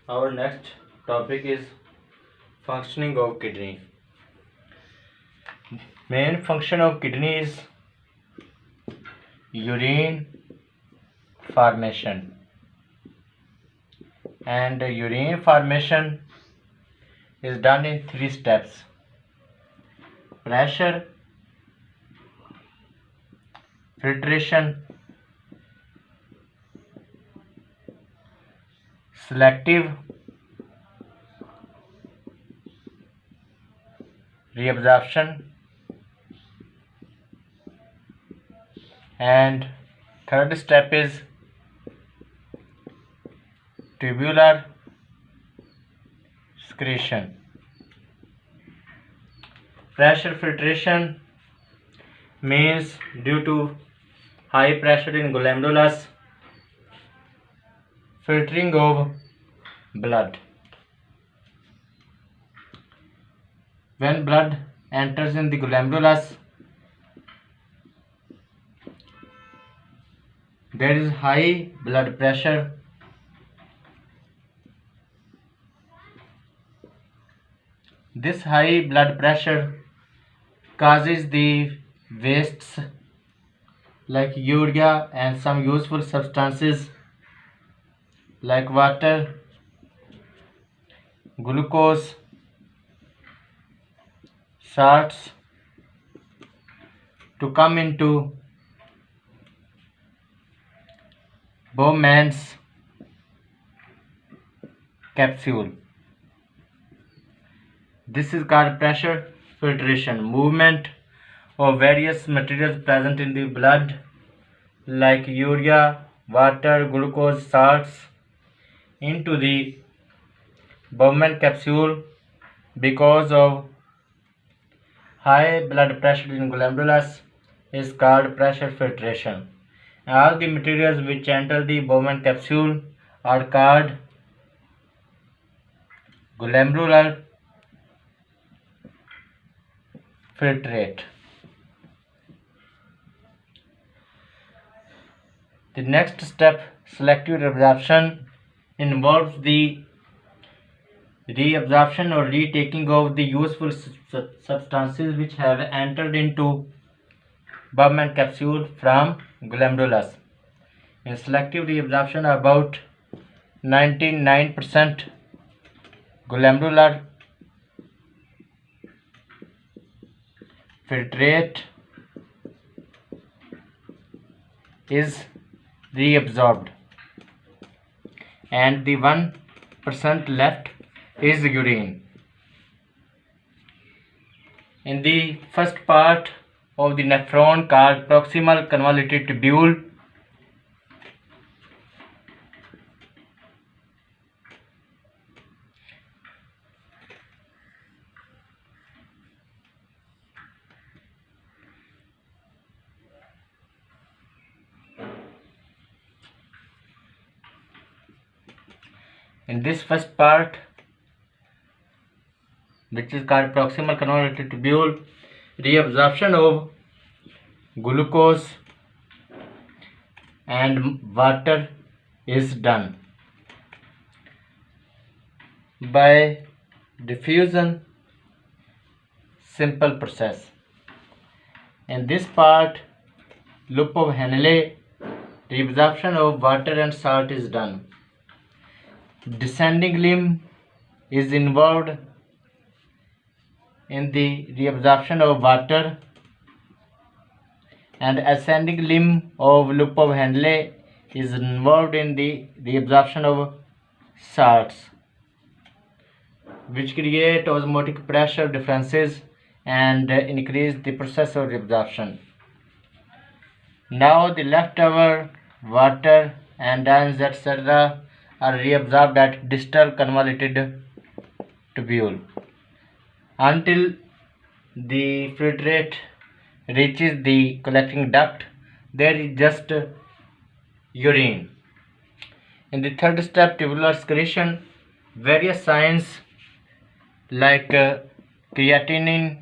Our next topic is functioning of kidney. Main function of kidney is urine formation, and urine formation is done in 3 steps: pressure, filtration, selective reabsorption, and third step is tubular excretion. Pressure filtration means due to high pressure in glomerulus, filtering of blood. When blood enters in the glomerulus, there is high blood pressure. This high blood pressure causes the wastes like urea and some useful substances like water, glucose, salts to come into Bowman's capsule. This is called pressure filtration. Movement of various materials present in the blood like urea, water, glucose, salts into the Bowman capsule because of high blood pressure in glomerulus is called pressure filtration. All the materials which enter the Bowman capsule are called glomerular filtrate. The next step, selective reabsorption, involves the reabsorption or retaking of the useful substances which have entered into Bowman capsule from glomerulus. In selective reabsorption, about 99% glomerular filtrate is reabsorbed and the 1% left is urine. In the first part of the nephron called proximal convoluted tubule, in this first part, which is called proximal convoluted tubule, reabsorption of glucose and water is done by diffusion, simple process. In this part, loop of Henle, reabsorption of water and salt is done. Descending limb is involved in the reabsorption of water, and ascending limb of loop of Henle is involved in the reabsorption of salts, which create osmotic pressure differences and increase the process of reabsorption. Now the leftover water and ions etc. are reabsorbed at distal convoluted tubule until the filtrate reaches the collecting duct. There is just urine. In the third step, tubular excretion, various signs like creatinine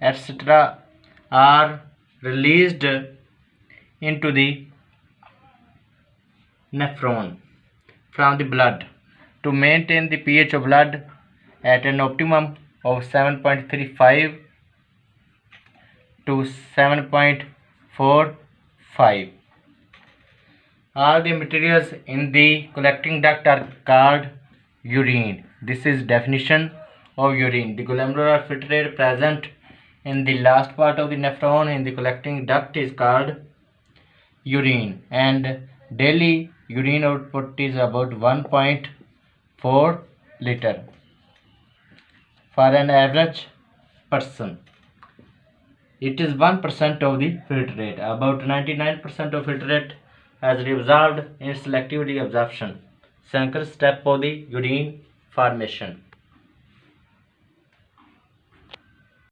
etc. are released into the nephron. from the blood to maintain the pH of blood at an optimum of 7.35 to 7.45. All the materials in the collecting duct are called urine. This is definition of urine. The glomerular filtrate present in the last part of the nephron in the collecting duct is called urine, and daily urine output is about 1.4 liter for an average person. It is 1% of the filtrate. About 99% of filtrate has resolved in selectivity absorption. Second step of the urine formation.